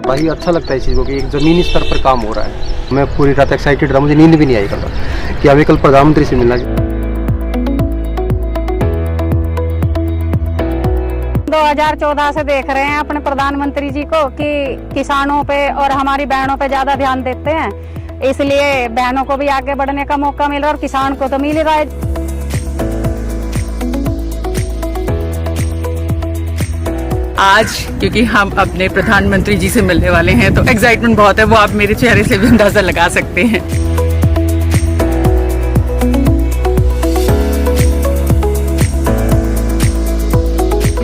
भाई अच्छा लगता है इस चीज़ को कि एक ज़मीनी स्तर पर काम हो रहा है। मैं पूरी रात एक्साइटेड रहा, मुझे नींद भी नहीं आई कल कि हमें कल प्रधानमंत्री से मिलना। 2014 से देख रहे हैं अपने प्रधानमंत्री जी को कि किसानों पे और हमारी बहनों पे ज्यादा ध्यान देते हैं, इसलिए बहनों को भी आगे बढ़ने का मौका मिल रहा है और किसान को तो मिल रहा है। आज क्योंकि हम अपने प्रधानमंत्री जी से मिलने वाले हैं तो एक्साइटमेंट बहुत है, वो आप मेरे चेहरे से भी अंदाजा लगा सकते हैं।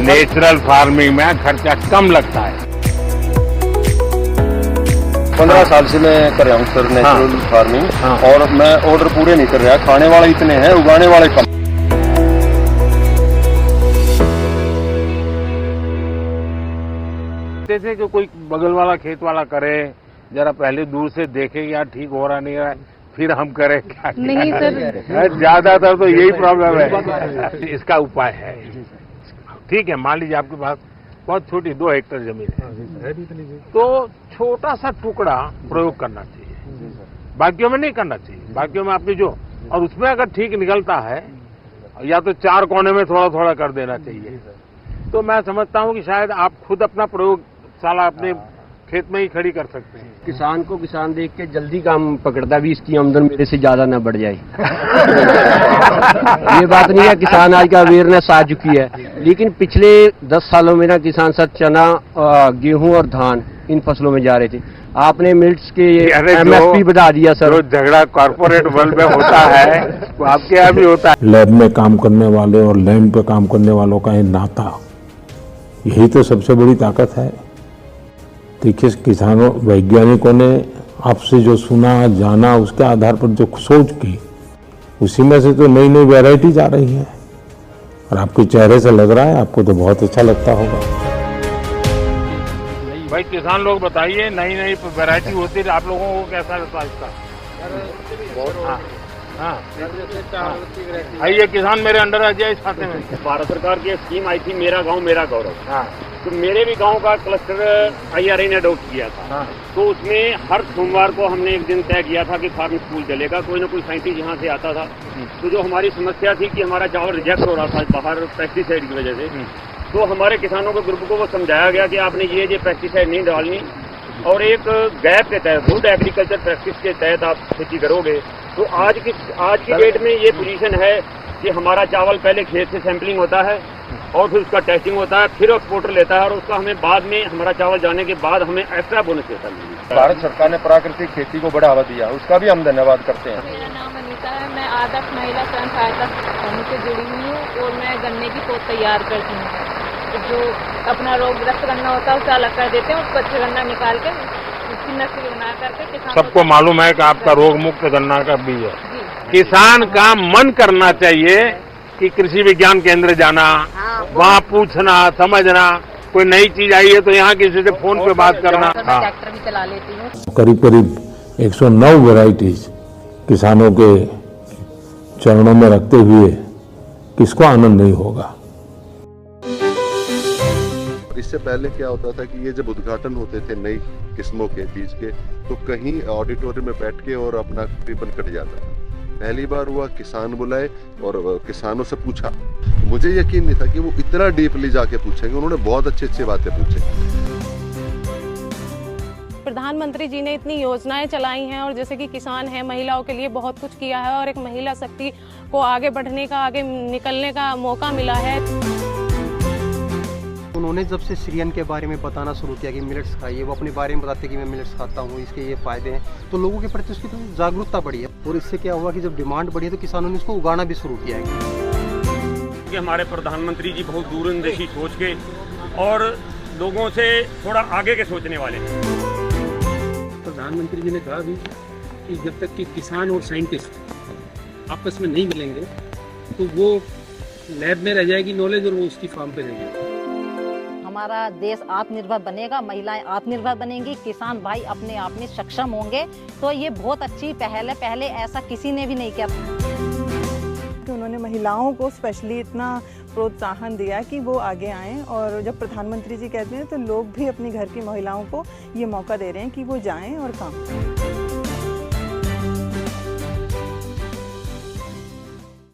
नेचुरल फार्मिंग में खर्चा कम लगता है। 15 साल से मैं कर रहा हूँ सर नेचुरल फार्मिंग। और मैं ऑर्डर पूरे नहीं कर रहा, खाने वाले इतने हैं, उगाने वाले कम। जैसे कि कोई बगल वाला खेत वाला करे, जरा पहले दूर से देखे यार ठीक हो रहा नहीं रहा, फिर हम करें क्या? नहीं सर, ज्यादातर तो यही प्रॉब्लम है। इसका उपाय है, ठीक है, मान लीजिए आपके पास बहुत छोटी 2 हेक्टेयर जमीन है, तो छोटा सा टुकड़ा प्रयोग करना चाहिए, बाकियों में नहीं करना चाहिए। बाकियों में आपकी जो, और उसमें अगर ठीक निकलता है या तो 4 कोने में थोड़ा थोड़ा कर देना चाहिए। तो मैं समझता हूँ कि शायद आप खुद अपना प्रयोगशाला अपने खेत में ही खड़ी कर सकते हैं। किसान को किसान देख के जल्दी काम पकड़ता भी, इसकी आमदन मेरे से ज्यादा ना बढ़ जाए। ये बात नहीं है, किसान आज का अवेयरनेस आ चुकी है, लेकिन पिछले 10 सालों में ना किसान सब चना, गेहूं और धान इन फसलों में जा रहे थे। आपने मिल्ट्स के MSP बढ़ा दिया सर। जो झगड़ा कॉर्पोरेट वर्ल्ड में होता है वो आपके यहाँ भी होता है। लैब में काम करने वाले और लैंड पे काम करने वालों का ये नाता, यही तो सबसे बड़ी ताकत है। देखिए, किसानों वैज्ञानिकों ने आपसे जो सुना जाना, उसके आधार पर जो सोच की, उसी में से तो नई नई वैरायटीज आ रही है। और आपके चेहरे से लग रहा है आपको तो बहुत अच्छा लगता होगा। भाई किसान लोग बताइए, नई नई वैरायटी होती है, आप लोगों को कैसा लगता है इसका? आइए किसान मेरे अंडर आ जाए इस खाते में। भारत सरकार की स्कीम आई थी, मेरा गांव मेरा गौरव। तो मेरे भी गांव का क्लस्टर IRA ने अडॉप्ट किया था। तो उसमें हर सोमवार को हमने एक दिन तय किया था कि फार्म स्कूल चलेगा, कोई ना कोई साइंटिस्ट यहाँ से आता था। तो जो हमारी समस्या थी कि हमारा चावल रिजेक्ट हो रहा था बाहर पेस्टिसाइड की वजह से, तो हमारे किसानों के ग्रुप को वो समझाया गया कि आपने ये पेस्टिसाइड नहीं डालनी, और एक गैप के तहत फूड एग्रीकल्चर प्रैक्टिस के तहत आप खेती करोगे। तो आज की डेट में ये पोजीशन है कि हमारा चावल पहले खेत से सैंपलिंग होता है और फिर उसका टेस्टिंग होता है, फिर एक्सपोर्टर लेता है और उसका हमें बाद में, हमारा चावल जाने के बाद हमें एक्स्ट्रा बोनस देता है। भारत सरकार ने प्राकृतिक खेती को बढ़ावा दिया, उसका भी हम धन्यवाद करते हैं। मेरा नाम अनीता है, मैं आदर्श महिला स्वयं सहायता समूह से जुड़ी हुई हूँ और मैं गन्ने की पोत तैयार करती हूँ। जो अपना रोगग्रस्त गन्ना होता है उसे अलग कर देते हैं, उसको अच्छा गन्ना निकाल के उसकी नस्ल बना करके सबको मालूम है कि आपका रोग मुक्त गन्ना का बीज है। किसान का मन करना चाहिए कि कृषि विज्ञान केंद्र जाना, वहाँ पूछना समझना, कोई नई चीज आई है तो यहाँ किसी से फोन पे बात करना। ट्रैक्टर भी चला लेती हूँ। करीब करीब 109 वैरायटीज किसानों के चरणों में रखते हुए किसको आनंद नहीं होगा। इससे पहले क्या होता था कि ये जब उद्घाटन होते थे नई किस्मों के बीज के, तो कहीं ऑडिटोरियम में बैठ के और अपना रिबन कट जाता था। पहली बार हुआ, किसान बुलाए और किसानों से पूछा। मुझे यकीन नहीं था कि वो इतना डीपली जाके पूछेंगे। उन्होंने बहुत अच्छी अच्छी बातें पूछी। प्रधानमंत्री जी ने इतनी योजनाएं चलाई हैं और जैसे कि किसान है, महिलाओं के लिए बहुत कुछ किया है और एक महिला शक्ति को आगे बढ़ने का, आगे निकलने का मौका मिला है। उन्होंने जब से सीरियन के बारे में बताना शुरू किया कि मिलेट्स खाइए, वो अपने बारे में बताते कि मैं मिलेट्स खाता हूँ, इसके ये फायदे हैं, तो लोगों के प्रति उसकी तो जागरूकता बढ़ी है। और इससे क्या हुआ कि जब डिमांड बढ़ी तो किसानों ने इसको उगाना भी शुरू किया है। कि हमारे प्रधानमंत्री जी बहुत दूरंदेशी सोच के और लोगों से थोड़ा आगे के सोचने वाले हैं। प्रधानमंत्री जी ने कहा भी कि जब तक कि किसान और साइंटिस्ट आपस में नहीं मिलेंगे तो वो लैब में रह जाएगी नॉलेज और वो उसकी फार्म पे रहेगी। हमारा देश आत्मनिर्भर बनेगा, महिलाएं आत्मनिर्भर बनेंगी, किसान भाई अपने आप में सक्षम होंगे, तो ये बहुत अच्छी पहल है। पहले ऐसा किसी ने भी नहीं किया। उन्होंने महिलाओं को स्पेशली इतना प्रोत्साहन दिया कि वो आगे आएं, और जब प्रधानमंत्री जी कहते हैं तो लोग भी अपनी घर की महिलाओं को ये मौका दे रहे हैं कि वो जाएं और काम करें।